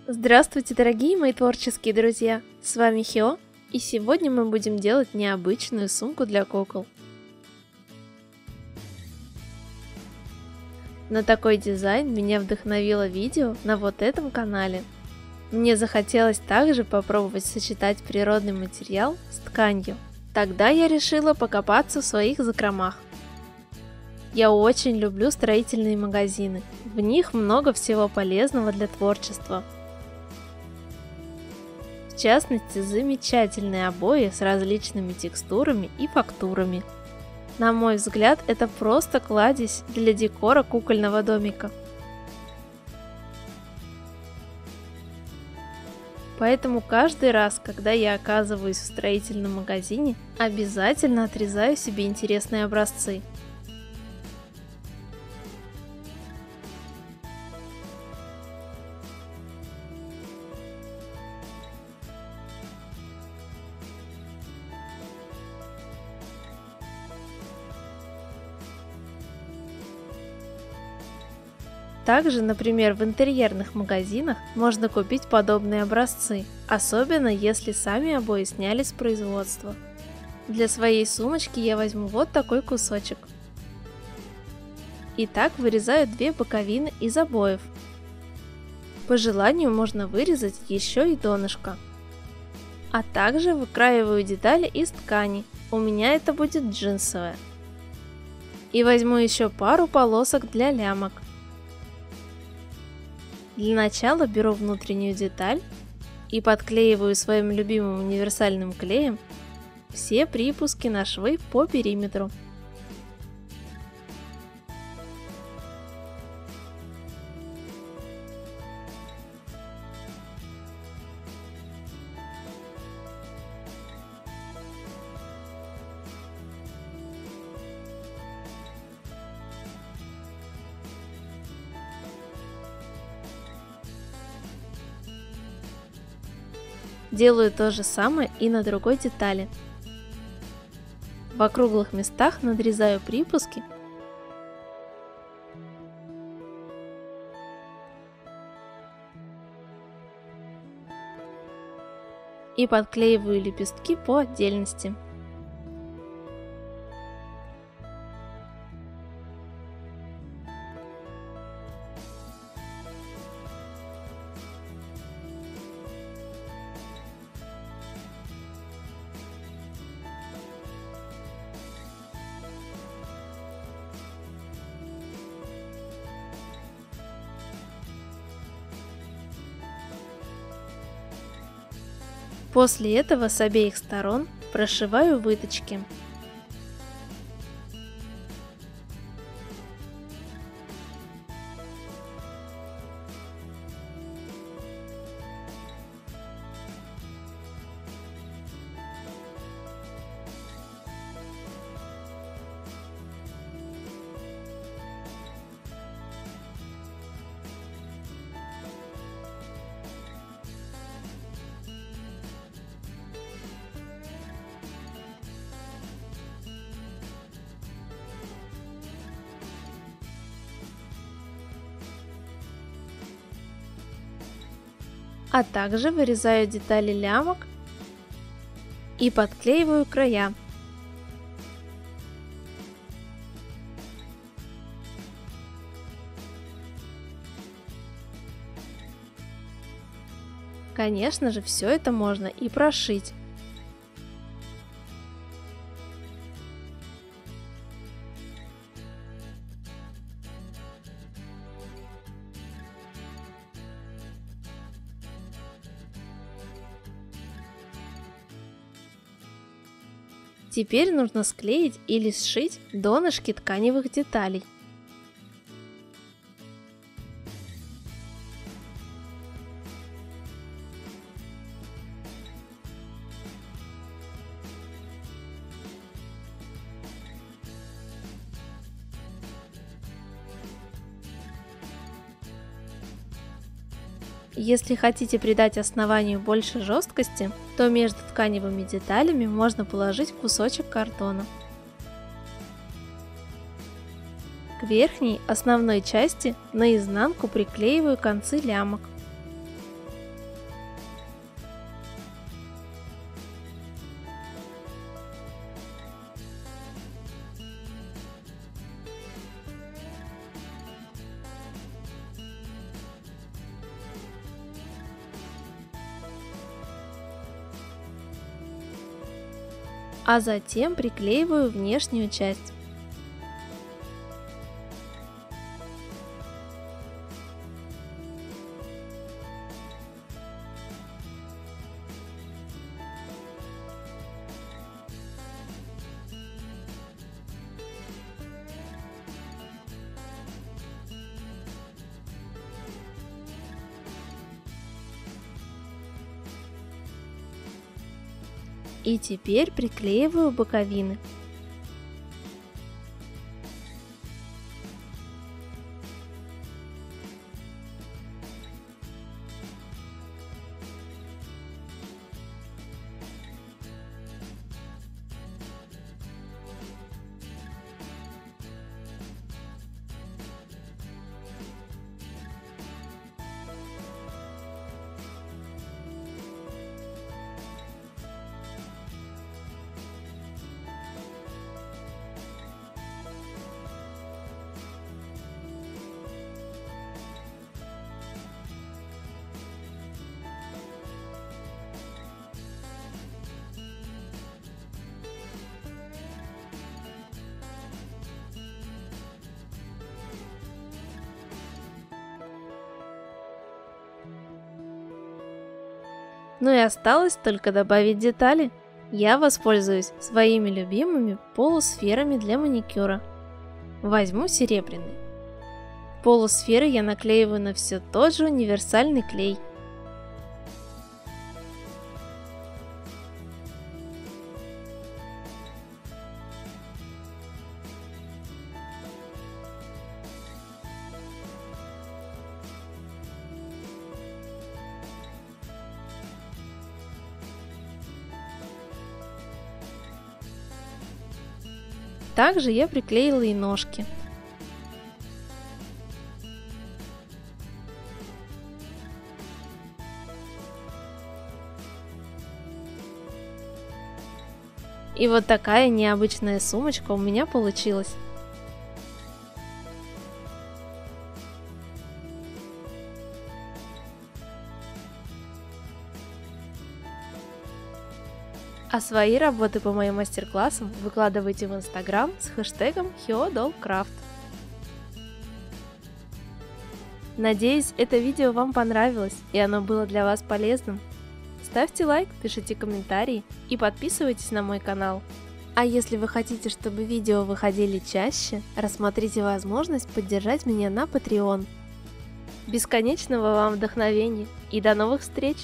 Здравствуйте, дорогие мои творческие друзья! С вами Хио, и сегодня мы будем делать необычную сумку для кукол. На такой дизайн меня вдохновило видео на вот этом канале. Мне захотелось также попробовать сочетать природный материал с тканью. Тогда я решила покопаться в своих закромах. Я очень люблю строительные магазины, в них много всего полезного для творчества. В частности, замечательные обои с различными текстурами и фактурами. На мой взгляд, это просто кладезь для декора кукольного домика. Поэтому каждый раз, когда я оказываюсь в строительном магазине, обязательно отрезаю себе интересные образцы. Также, например, в интерьерных магазинах можно купить подобные образцы, особенно если сами обои сняли с производства. Для своей сумочки я возьму вот такой кусочек. Итак, вырезаю две боковины из обоев. По желанию можно вырезать еще и донышко. А также выкраиваю детали из ткани, у меня это будет джинсовая. И возьму еще пару полосок для лямок. Для начала беру внутреннюю деталь и подклеиваю своим любимым универсальным клеем все припуски на швы по периметру. Делаю то же самое и на другой детали. В округлых местах надрезаю припуски . И подклеиваю лепестки по отдельности. После этого с обеих сторон прошиваю выточки. А также вырезаю детали лямок и подклеиваю края. Конечно же, все это можно и прошить. Теперь нужно склеить или сшить донышки тканевых деталей. Если хотите придать основанию больше жесткости, то между тканевыми деталями можно положить кусочек картона. К верхней основной части наизнанку приклеиваю концы лямок. а затем приклеиваю внешнюю часть. И теперь приклеиваю боковины. Ну и осталось только добавить детали. Я воспользуюсь своими любимыми полусферами для маникюра. Возьму серебряный. Полусферы я наклеиваю на все тот же универсальный клей. Также я приклеила и ножки. И вот такая необычная сумочка у меня получилась. А свои работы по моим мастер-классам выкладывайте в Instagram с хэштегом HyoDollCraft. Надеюсь, это видео вам понравилось и оно было для вас полезным. Ставьте лайк, пишите комментарии и подписывайтесь на мой канал. А если вы хотите, чтобы видео выходили чаще, рассмотрите возможность поддержать меня на Patreon. Бесконечного вам вдохновения и до новых встреч!